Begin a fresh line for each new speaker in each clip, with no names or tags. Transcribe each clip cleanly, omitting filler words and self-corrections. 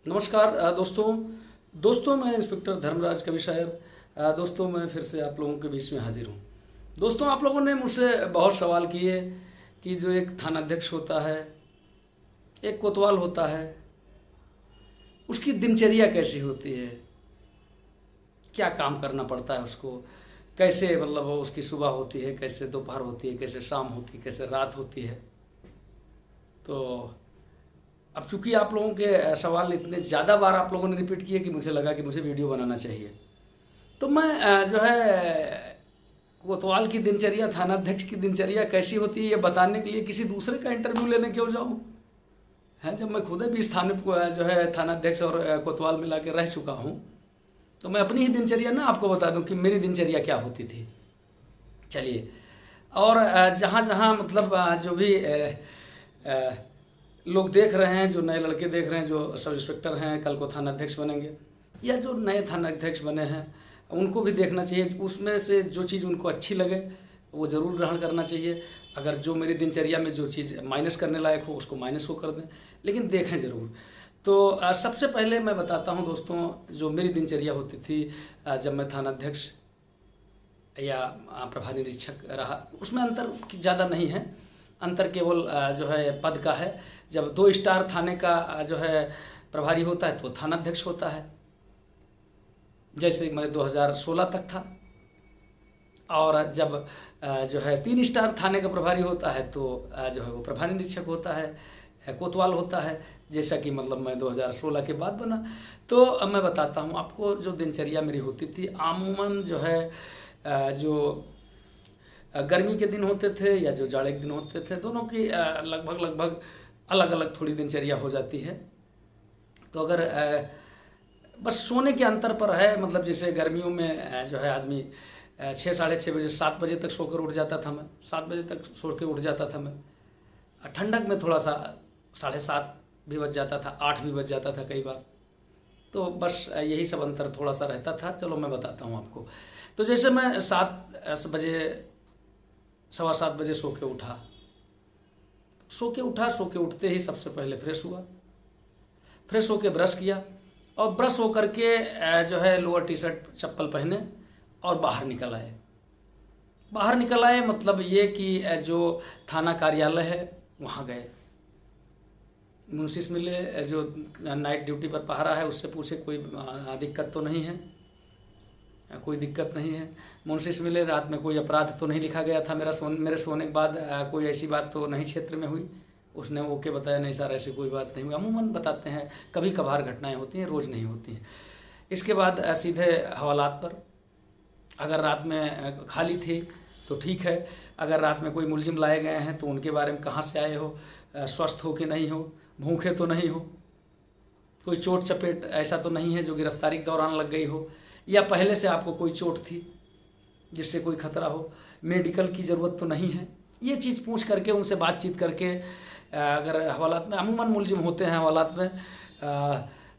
नमस्कार दोस्तों मैं इंस्पेक्टर धर्मराज कविशायर। दोस्तों मैं फिर से आप लोगों के बीच में हाजिर हूँ। दोस्तों, आप लोगों ने मुझसे बहुत सवाल किए कि जो एक थानाध्यक्ष होता है, एक कोतवाल होता है, उसकी दिनचर्या कैसी होती है, क्या काम करना पड़ता है उसको, कैसे मतलब उसकी सुबह होती है, कैसे दोपहर होती है, कैसे शाम होती है, कैसे रात होती है। तो अब चूंकि आप लोगों के सवाल इतने ज़्यादा बार आप लोगों ने रिपीट किए कि मुझे लगा कि मुझे वीडियो बनाना चाहिए। तो मैं जो है कोतवाल की दिनचर्या, थानाध्यक्ष की दिनचर्या कैसी होती है ये बताने के लिए किसी दूसरे का इंटरव्यू लेने क्यों जाऊँ, है जब मैं खुद भी इस थाने जो है थानाध्यक्ष और कोतवाल मिला के रह चुका हूँ। तो मैं अपनी ही दिनचर्या ना आपको बता दूँ कि मेरी दिनचर्या क्या होती थी। चलिए, और जहाँ जहाँ मतलब जो भी लोग देख रहे हैं, जो नए लड़के देख रहे हैं, जो सब इंस्पेक्टर हैं, कल को थानाध्यक्ष बनेंगे, या जो नए थानाध्यक्ष बने हैं, उनको भी देखना चाहिए। उसमें से जो चीज़ उनको अच्छी लगे वो ज़रूर ग्रहण करना चाहिए। अगर जो मेरी दिनचर्या में जो चीज़ माइनस करने लायक हो उसको माइनस को कर दें, लेकिन देखें ज़रूर। तो सबसे पहले मैं बताता हूँ दोस्तों, जो मेरी दिनचर्या होती थी जब मैं थानाध्यक्ष या प्रभारी निरीक्षक रहा, उसमें अंतर ज़्यादा नहीं है। अंतर केवल जो है पद का है। जब 2 स्टार थाने का जो है प्रभारी होता है तो थानाध्यक्ष होता है, जैसे मैं 2016 तक था। और जब जो है 3 स्टार थाने का प्रभारी होता है तो जो है वो प्रभारी निरीक्षक होता है, कोतवाल होता है, जैसा कि मतलब मैं 2016 के बाद बना। तो अब मैं बताता हूँ आपको जो दिनचर्या मेरी होती थी। आमूमन जो है जो गर्मी के दिन होते थे या जो जाड़े के दिन होते थे, दोनों की लगभग अलग अलग थोड़ी दिनचर्या हो जाती है। तो अगर बस सोने के अंतर पर है, मतलब जैसे गर्मियों में जो है आदमी 6 साढ़े 6 बजे 7 बजे तक सोकर उठ जाता था, मैं 7 बजे तक सो के उठ जाता था मैं। ठंडक में थोड़ा सा 7:30 भी बज जाता था, 8 भी बज जाता था कई बार। तो बस यही सब अंतर थोड़ा सा रहता था। चलो मैं बताता हूँ आपको। तो जैसे मैं 7 बजे 7:15 बजे सो के उठते ही सबसे पहले फ्रेश हुआ, फ्रेश होके ब्रश किया, और ब्रश हो करके जो है लोअर टी शर्ट चप्पल पहने और बाहर निकल आए। मतलब ये कि जो थाना कार्यालय है वहाँ गए, मुंशी से मिले, जो नाइट ड्यूटी पर पहरा है उससे पूछे कोई दिक्कत तो नहीं है, कोई दिक्कत नहीं है। मुंशी से मिले, रात में कोई अपराध तो नहीं लिखा गया था मेरे सोने के बाद, कोई ऐसी बात तो नहीं क्षेत्र में हुई। उसने ओके बताया, नहीं सर ऐसी कोई बात नहीं हुई। अमूमन बताते हैं, कभी कभार घटनाएं होती हैं, रोज़ नहीं होती हैं। इसके बाद सीधे हवालात पर। अगर रात में खाली थी तो ठीक है, अगर रात में कोई मुलजिम लाए गए हैं तो उनके बारे में कहाँ से आए हो, स्वस्थ हो कि नहीं हो, भूखे तो नहीं हो, कोई चोट चपेट ऐसा तो नहीं है जो गिरफ्तारी के दौरान लग गई हो, या पहले से आपको कोई चोट थी जिससे कोई खतरा हो, मेडिकल की ज़रूरत तो नहीं है। ये चीज़ पूछ करके उनसे बातचीत करके, अगर हवालात में अमूमन मुलजिम होते हैं, हवालात में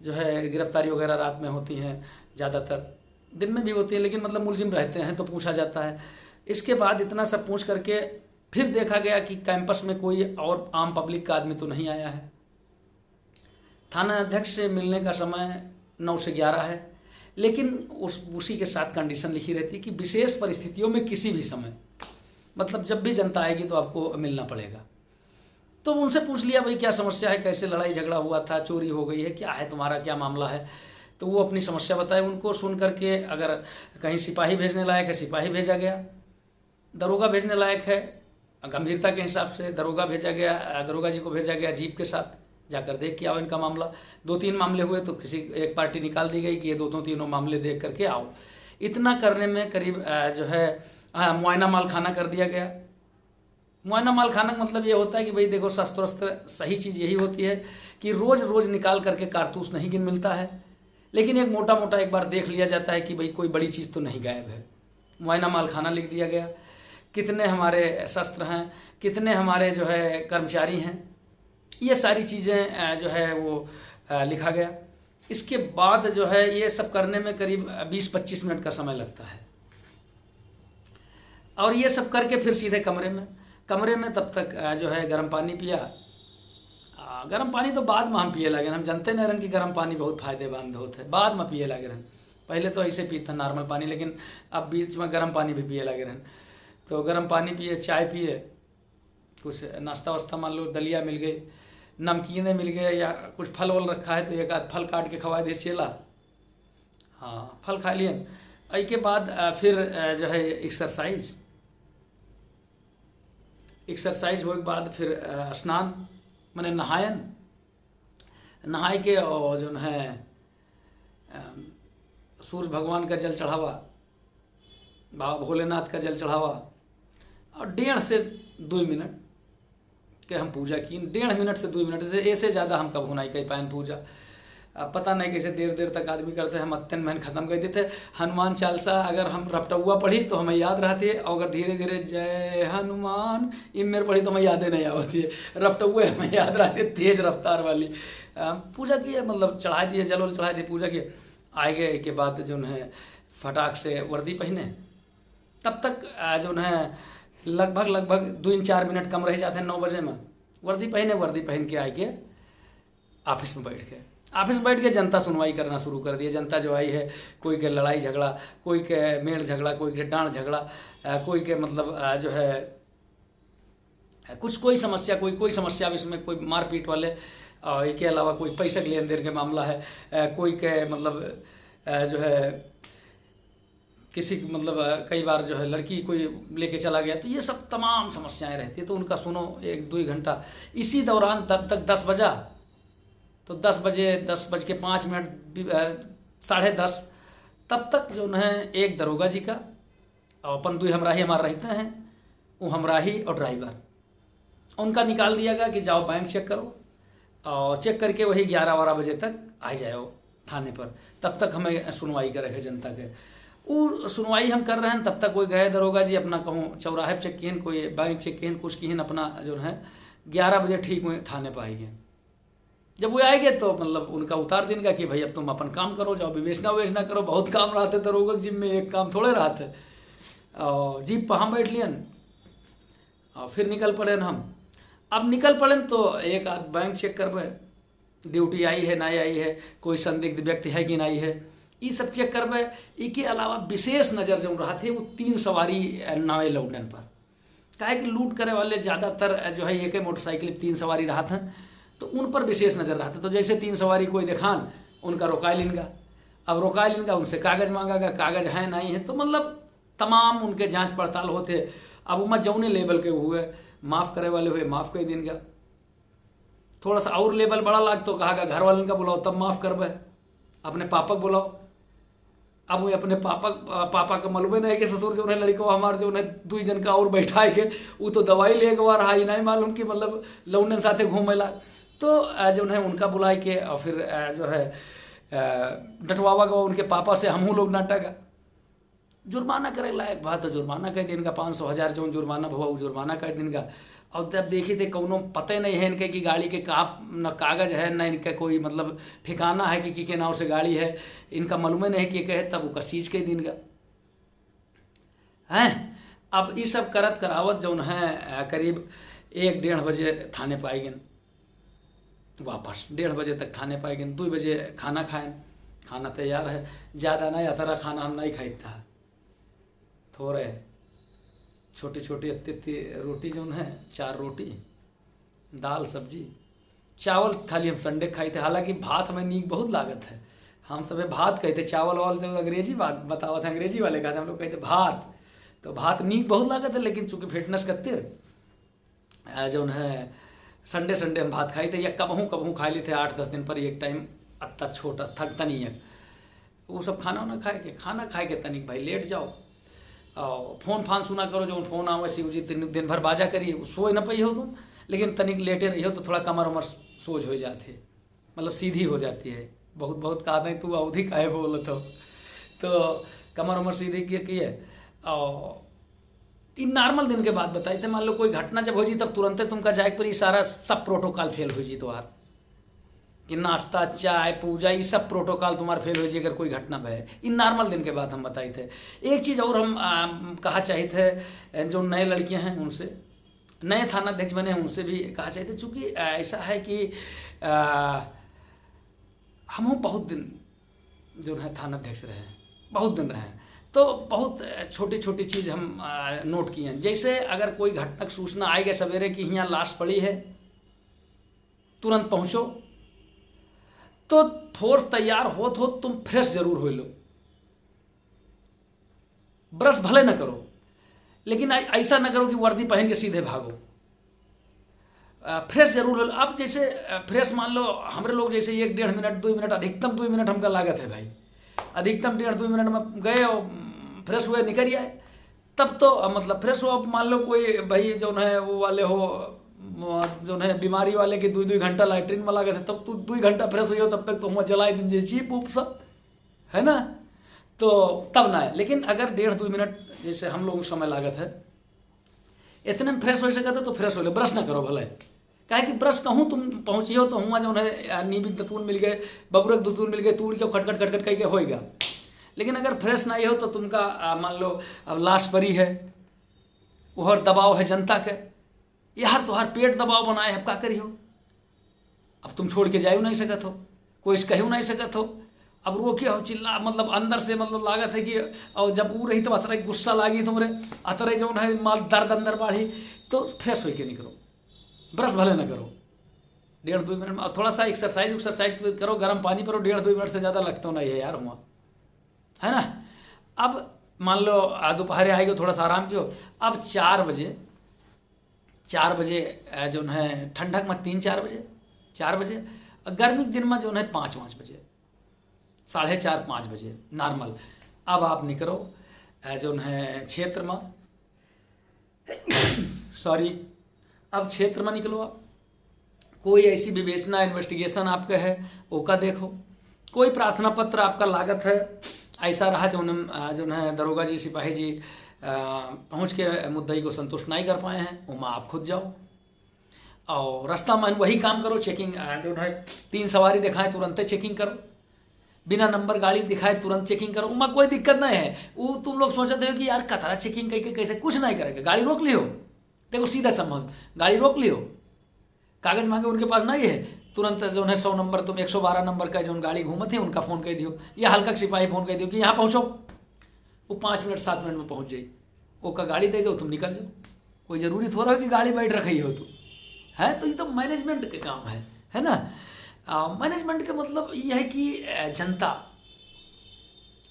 जो है गिरफ्तारी वगैरह रात में होती हैं, ज़्यादातर दिन में भी होती है, लेकिन मतलब मुलजिम रहते हैं तो पूछा जाता है। इसके बाद इतना सब पूछ करके फिर देखा गया कि कैंपस में कोई और आम पब्लिक का आदमी तो नहीं आया है। थाना अध्यक्ष से मिलने का समय 9 से 11 है, लेकिन उसी के साथ कंडीशन लिखी रहती है कि विशेष परिस्थितियों में किसी भी समय, मतलब जब भी जनता आएगी तो आपको मिलना पड़ेगा। तो उनसे पूछ लिया, भाई क्या समस्या है, कैसे लड़ाई झगड़ा हुआ था, चोरी हो गई है, क्या है तुम्हारा, क्या मामला है। तो वो अपनी समस्या बताए। उनको सुन करके अगर कहीं सिपाही भेजने लायक है, सिपाही भेजा गया। दरोगा भेजने लायक है, गंभीरता के हिसाब से दरोगा भेजा गया, दरोगा जी को भेजा गया जीप के साथ, जाकर देख के आओ इनका मामला। 2-3 मामले हुए तो किसी एक पार्टी निकाल दी गई कि ये 2-3 मामले देख करके आओ। इतना करने में करीब जो है मुआयना माल खाना कर दिया गया। मुआयना माल खाना का मतलब ये होता है कि भाई देखो, शस्त्र वस्त्र सही चीज़ यही होती है कि रोज़ निकाल करके कारतूस नहीं गिन मिलता है, लेकिन एक मोटा मोटा एक बार देख लिया जाता है कि भाई कोई बड़ी चीज़ तो नहीं गायब है। मुआयना माल खाना लिख दिया गया, कितने हमारे शस्त्र हैं, कितने हमारे जो है कर्मचारी हैं, ये सारी चीज़ें जो है वो लिखा गया। इसके बाद जो है ये सब करने में करीब 20-25 मिनट का समय लगता है। और ये सब करके फिर सीधे कमरे में तब तक जो है गर्म पानी पिया, हाँ, गर्म पानी तो बाद में हम पिए लगे, हम जानते नहीं रहन कि गर्म पानी बहुत फायदेमंद होते है, बाद में पिए लगे रहन। पहले तो ऐसे पीते नॉर्मल पानी, लेकिन अब बीच में गर्म पानी भी पिए लगे रहन। तो गर्म पानी पिए, चाय पिए, कुछ नाश्ता वास्ता मान लो दलिया मिल गई, नमकीने मिल गए, या कुछ फल वल रखा है तो एक आध फल काट के खवा दे चेला, हाँ फल खा लिए। के बाद फिर जो है एक्सरसाइज होने के बाद फिर स्नान माने नहायन, नहाए के और जो है सूर्य भगवान का जल चढ़ावा, बाबा भोलेनाथ का जल चढ़ावा, और 1.5 से 2 मिनट के हम पूजा की। 1.5 मिनट से 2 मिनट से ऐसे ज़्यादा हम कब नहीं कर पाए पूजा। अब पता नहीं कैसे देर तक आदमी करते, हम अत्यंत मेहनत खत्म कर देते। हनुमान चालीसा अगर हम रपटुआ पढ़ी तो हमें याद रहती है, और अगर धीरे धीरे जय हनुमान इमेर पढ़ी तो हमें यादें नहीं आती है, रपटुआ हमें याद रहती है तेज रफ्तार वाली। पूजा की है, मतलब चढ़ा दिए, जल चढ़ा दिए, पूजा की। आए गए के बाद जो है फटाक से वर्दी पहने, तब तक जो है लगभग 2-4 मिनट कम रह जाते हैं। 9 बजे में वर्दी पहन के आए के ऑफिस में बैठ के जनता सुनवाई करना शुरू कर दिया। जनता जो आई है, कोई के लड़ाई झगड़ा, कोई के मेड़ झगड़ा, कोई के डांड झगड़ा, कोई के मतलब जो है कुछ कोई समस्या, कोई समस्या इसमें, कोई मारपीट वाले, इसके अलावा कोई पैसे के लेन देन के मामला है, कोई के मतलब जो है किसी मतलब कई बार जो है लड़की कोई लेके चला गया, तो ये सब तमाम समस्याएं रहती है। तो उनका सुनो 1-2 घंटा। इसी दौरान तब तक 10 बजा, तो 10 बजे 10:05 10:30 तब तक जो है एक दरोगा जी का और अपन 2 हमराही हमारे रहते हैं, वो हमराही और ड्राइवर, उनका निकाल दिया गया कि जाओ बैंक चेक करो, और चेक करके वही 11-12 बजे तक आ जाओ थाने पर। तब तक हमें सुनवाई करे है जनता के। और सुनवाई हम कर रहे हैं, तब तक कोई गए दरोगा जी अपना कहूँ चौराहे चेक किए, कोई बैंक चेक किए, कुछ किए, अपना जो है 11 बजे ठीक हुए थाने पर आएंगे। जब वो आएंगे तो मतलब उनका उतार देंगे कि भाई अब तुम अपन काम करो, जाओ विवेचना करो। बहुत काम रहते दरोगा जिम में, एक काम थोड़े रहते। और जीप पर हम बैठ लियन और फिर निकल पड़े हम। अब निकल पड़े तो एक आध बैंक चेक करबे, ड्यूटी आई है नहीं आई है, कोई संदिग्ध व्यक्ति है कि नहीं है, ये सब चेक करबे। इसके अलावा विशेष नज़र जो रहा थे वो 3 सवारी नावे लौटन पर, काहे कि लूट करे वाले ज़्यादातर जो है एक मोटरसाइकिल 3 सवारी रहा था, तो उन पर विशेष नज़र रहा था। तो जैसे 3 सवारी कोई दिखान, उनका रोकाए लिनगा। अब रोकाए लिनगा, उनसे कागज़ मांगा, कागज़ है नहीं है, तो मतलब तमाम उनके जांच पड़ताल होते। अब उमा जौने लेवल के हुए, माफ़ करे वाले हुए माफ़ कर देंगे, थोड़ा सा और लेवल बड़ा लाग तो कहा घर वालन का बुलाओ तब माफ़ करबे, अपने पापा को बुलाओ। अब वो अपने पापा का मलबे नहीं कि ससुर जो है लड़को हमारे जो है 2 जन का और बैठाए के, वो तो दवाई ले के रहा ही नहीं मालूम कि मतलब लौंडन साथे घूमेला। तो जो है उनका बुलाए के और फिर जो है डटवावा का उनके पापा से हमहू लोग नाटक जुर्माना करे लायक बात, तो जुर्माना कर दिन का 500-1000 जो जुर्माना हुआ वो जुर्माना कर दिन का। और जब देखी थे कौनो पता नहीं है इनके कि गाड़ी के न कागज़ है न इनका कोई मतलब ठिकाना है कि के नाव से गाड़ी है, इनका मालूम नहीं कि कहे, तब वो सीज के दिन का हैं। अब ये सब करत करावत जो है करीब 1-1:30 बजे थाने पाए गए वापस, 1:30 बजे तक थाने पाए गए। 2 बजे खाना खाएं, खाना तैयार है, ज़्यादा नहीं आता रहा खाना, हम नहीं खाईता, थोड़े छोटी इतनी रोटी जो है, 4 रोटी, दाल सब्जी, चावल खाली हम संडे खाई थे। हालांकि भात हमें नीक बहुत लागत है, हम सब भात कहते, चावल वावल जो अंग्रेजी बात बतावत है, अंग्रेजी वाले कहते, हम लोग कहते भात। तो भात नीक बहुत लागत है, लेकिन चूँकि फिटनेस करते जो है संडे हम भात खाई थे, या कबहू खा ली थे 8-10 दिन पर एक टाइम, अत्ता छोटा थक तनी वो सब खाना खाए के तनिक भाई लेट जाओ, और फोन फान सुना करो, जो फोन आवे शिव जी दिन भर बाजा करिए, सोए न पाई हो तुम, लेकिन तनिक लेटे रही हो तो थोड़ा कमर उमर सोज हो जाती है, मतलब सीधी हो जाती है। बहुत कहा नहीं तू अवधि काहे बोलत हो, तो कमर उमर सीधी किए। और इन नॉर्मल दिन के बाद बताई थे, मान लो कोई घटना जब हो जी तब तुरंत तुमका जाए पर सारा सब प्रोटोकॉल फेल हो जी, तो यार कि नाश्ता चाय पूजा ये सब प्रोटोकॉल तुम्हारा फेल हो जाए अगर कोई घटना भय। इन नॉर्मल दिन के बाद हम बताए थे। एक चीज़ और हम कहा चाहे थे, जो नए लड़कियां हैं उनसे, नए थानाध्यक्ष बने हैं उनसे भी कहा चाहिए, चूँकि ऐसा है कि हम बहुत दिन जो है थानाध्यक्ष रहे हैं, बहुत दिन रहे हैं, तो बहुत छोटी छोटी चीज़ हम नोट किए हैं। जैसे अगर कोई घटना सूचना आएगा सवेरे कि यहाँ लाश पड़ी है, तुरंत पहुँचो, तो फोर्स तैयार हो तो तुम फ्रेश जरूर हो लो, ब्रश भले न करो, लेकिन ऐसा न करो कि वर्दी पहन के सीधे भागो, फ्रेश जरूर हो लो। अब जैसे फ्रेश मान लो हमारे लोग जैसे 1-1.5 मिनट 2 मिनट, अधिकतम 2 मिनट हमका लागत है भाई, अधिकतम 1.5-2 मिनट में गए और फ्रेश हुए निकल आए, तब तो मतलब फ्रेश हो। अब मान लो कोई भाई जो है वो वाले हो जो है बीमारी वाले की 2-2 घंटा लैट्रिन में लागत है, तब तू 2 घंटा फ्रेश हुई हो, तब तक तो हम जलाए दीजिए चीप उप सब, है ना, तो तब ना है। लेकिन अगर 1.5-2 मिनट जैसे हम लोगों को समय लागत है, इतने में फ्रेश हो सका तो फ्रेश हो लो, ब्रश ना करो भले, काहे कि ब्रश कहूँ तुम पहुँची हो तो हुआ जो है नींबी तून मिल गए, बबूरक दूतून मिल गए, तूड़ के खटखट खटखट कह के होएगा। लेकिन अगर फ्रेश ना हो तो तुमका मान लो अब लाश परी है, वह दबाव है जनता के, यार तुम्हार पेट दबाव बनाए अब का करी हो, अब तुम छोड़ के जाओ नहीं सकत हो, कोई कहू नहीं सकत हो, अब रोके हो चिल्ला, मतलब अंदर से मतलब लागत है कि और जब वो रही तो अतरे गुस्सा लागी तुमरे, अतरे जो है माल दर्द अंदर बढ़ी, तो फ्रेश हो के निकलो, ब्रश भले ना करो, 1.5-2 मिनट में थोड़ा सा एक्सरसाइज करो, गर्म पानी पर 1.5-2 मिनट से ज़्यादा लगता नहीं है यार हुआ, है ना। अब मान लो दोपहर आएगी थोड़ा सा आराम कियो, अब 4 बजे जो है ठंडक में 4 बजे, गर्मी के दिन में जो है 5 बजे, 4:30-5 बजे नॉर्मल। अब आप निकलो जो है क्षेत्र में सॉरी अब क्षेत्र में निकलो, आप कोई ऐसी विवेचना इन्वेस्टिगेशन आपका है ओका देखो, कोई प्रार्थना पत्र आपका लागत है ऐसा रहा जो है दरोगा जी सिपाही जी पहुंच के मुद्दई को संतुष्ट नहीं कर पाए हैं, वहाँ आप खुद जाओ और रास्ता में वही काम करो, चेकिंग जो है 3 सवारी दिखाए तुरंत चेकिंग करो, बिना नंबर गाड़ी दिखाए तुरंत चेकिंग करो, वहाँ कोई दिक्कत नहीं है। वो तुम लोग सोचते हो कि यार कतरा चेकिंग करके कैसे, कुछ नहीं करेगा, गाड़ी रोक लियो, देखो सीधा संबंध, गाड़ी रोक लियो, कागज मांगे उनके पास नहीं है, तुरंत जो है 100 नंबर तुम 112 नंबर का जो गाड़ी घूमत है उनका फ़ोन कर दियो, या हल्का सिपाही फ़ोन कर दियो कि यहाँ पहुँचो, वो 5 मिनट 7 मिनट में पहुँच जाए, वो का गाड़ी दे दो तुम निकल जाओ, कोई ज़रूरी थोड़ा हो कि गाड़ी बैठ रखी हो तुम, है तो ये तो मैनेजमेंट के काम है ना। मैनेजमेंट का मतलब ये है कि जनता,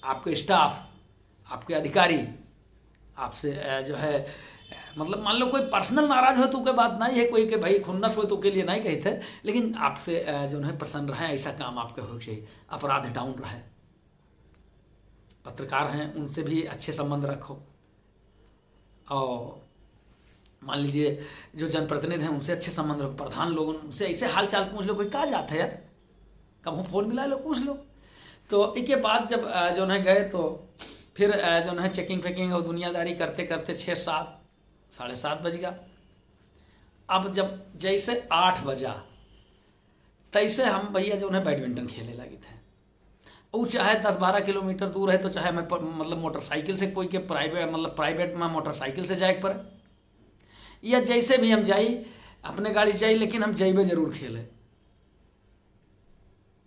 आपके स्टाफ, आपके अधिकारी आपसे जो है मतलब मान लो कोई पर्सनल नाराज हो तो कोई बात नहीं है, कोई के भाई खुन्नस हो तो के लिए नहीं कही थे, लेकिन आपसे जो है प्रसन्न रहे, ऐसा काम आपके हो चाहिए, अपराध डाउन रहे, पत्रकार हैं उनसे भी अच्छे संबंध रखो, और मान लीजिए जो जनप्रतिनिधि हैं उनसे अच्छे संबंध रखो, प्रधान लोगों उनसे ऐसे हाल चाल पूछ लो, कोई कहाँ जाता है यार, कब फोन मिला लो पूछ लो। तो इसके बाद जब जो है गए तो फिर जो है चेकिंग फेकिंग और दुनियादारी करते करते 6-7 7:30 बज गया। अब जब जैसे 8 बजा तैसे हम भैया जो है बैडमिंटन खेलने लगे थे, वो चाहे 10-12 किलोमीटर दूर है तो चाहे मैं मतलब मोटरसाइकिल से कोई के प्राइवेट में मोटरसाइकिल से जाए पर, या जैसे भी हम जाई अपने गाड़ी से जाई, लेकिन हम जैबे जरूर खेले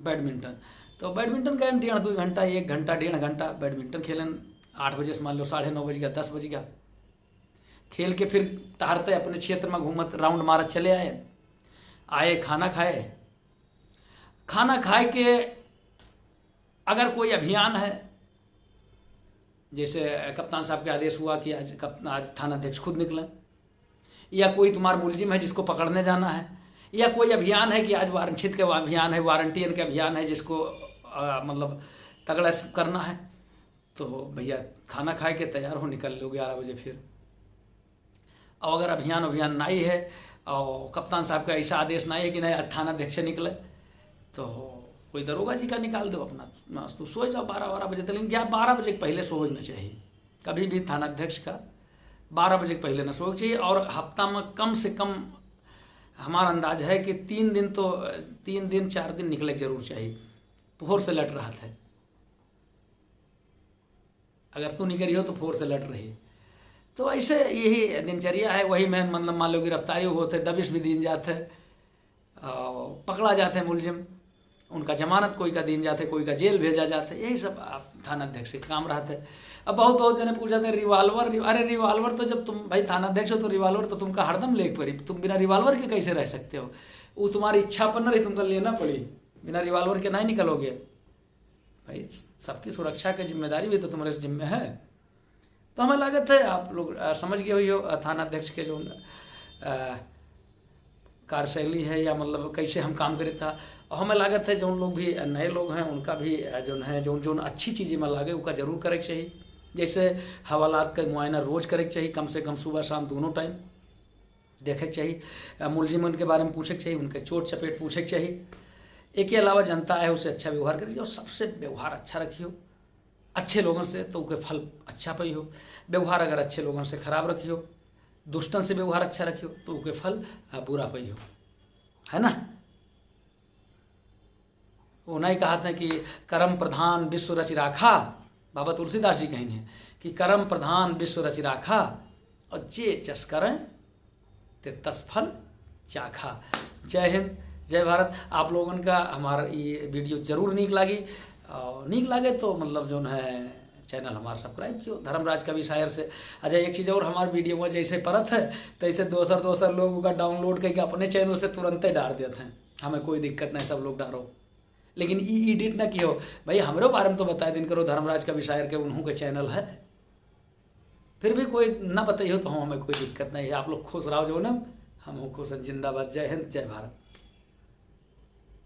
बैडमिंटन। तो बैडमिंटन का 1.5-2 घंटा 1 घंटा 1.5 घंटा बैडमिंटन खेलन, 8 बजे से मान लो 9:30 बज गया, 10 बज गया, खेल के फिर टहरते अपने क्षेत्र में घूमत राउंड मारत चले आए खाना खाए के अगर कोई अभियान है, जैसे कप्तान साहब के आदेश हुआ कि आज थानाध्यक्ष खुद निकले, या कोई तुम्हारा मुलजिम है जिसको पकड़ने जाना है, या कोई अभियान है कि आज वारंक्षित के अभियान है, वारंटियन के अभियान है जिसको मतलब तगड़ा करना है, तो भैया खाना खाए के तैयार हो निकल लो 11 बजे फिर। और अगर अभियान नहीं है और कप्तान साहब का ऐसा आदेश नहीं है कि नहीं थानाध्यक्ष निकले, तो कोई दरोगा जी का निकाल दो अपना, तो सो जाओ 12 बजे तक, लेकिन 12 बजे के पहले सोना चाहिए, कभी भी थानाध्यक्ष का 12 बजे के पहले ना सोना चाहिए। और हफ्ता में कम से कम हमारा अंदाज है कि 3 दिन 4 दिन निकले जरूर चाहिए, फोर से लट रहा था, अगर तू निकली हो तो फोर से लट रही, तो ऐसे यही दिनचर्या है। वही मैं मतलब मान लो गिरफ्तारी होते, दबिश भी दीन जाते, पकड़ा जाते मुलजिम, उनका जमानत कोई का दीन जाते, कोई का जेल भेजा जाते, यही सब आप थानाध्यक्ष के काम रहते। अब बहुत जने पूछते हैं रिवाल्वर, अरे रिवाल्वर तो जब तुम भाई थानाध्यक्ष हो तो रिवाल्वर तो तुमका हरदम ले पड़ी, तुम बिना रिवाल्वर के कैसे रह सकते हो? वो तुम्हारी इच्छा पर न रही, तुमको लेना पड़ी, बिना रिवाल्वर के नहीं निकलोगे भाई। सबकी सुरक्षा की जिम्मेदारी भी तो तुम्हारे जिम्मे है। तो हमें लागत है आप लोग समझ गए हुई हो थानाध्यक्ष के जो कार्यशैली है या मतलब कैसे हम काम करे था। और हमें लागत है जो लोग भी नए लोग हैं उनका भी जो है जो अच्छी चीज़ें में लागे उनका जरूर करे चाहिए। जैसे हवालात का मुआयना रोज़ करे चाहिए, कम से कम सुबह शाम दोनों टाइम देखे चाहिए। मुलजिम के बारे में पूछे चाहिए, उनके चोट चपेट पूछे चाहिए। एक के अलावा जनता है उससे अच्छा व्यवहार करिए और सबसे व्यवहार अच्छा रखियो। अच्छे लोगों से तो उनके फल अच्छा पाइयो, व्यवहार अगर अच्छे लोगों से खराब रखियो, दुष्टन से व्यवहार अच्छा रखियो तो उनके फल बुरा पाइयो, है ना। वो नहीं कहा था कि कर्म प्रधान विश्व रचि राखा, बाबा तुलसीदास जी कहेंगे कि कर्म प्रधान विश्व रचि राखा और जे जस करें ते तस फल चाखा। जय हिंद, जय भारत। आप लोगों का हमारा ये वीडियो जरूर नीक लगी, नीक लगे तो मतलब जो है चैनल हमारा सब्सक्राइब कियो धर्मराज कवि शायर से। अच्छा एक चीज़ और, हमारे वीडियो में जैसे परत है तैसे दोसर लोगों का डाउनलोड करके अपने चैनल से तुरंत ही डाल देते हैं, हमें कोई दिक्कत नहीं, सब लोग डालो, लेकिन एडिट ना कियो भाई। हमारे बारे में तो बता दिन करो, धर्मराज कवि शायर के उन्हों के चैनल है, फिर भी कोई ना बताइए तो हमें कोई दिक्कत नहीं है। आप लोग खुश रहो जो ना, हम खुश हैं। जिंदाबाद, जय हिंद, जय भारत।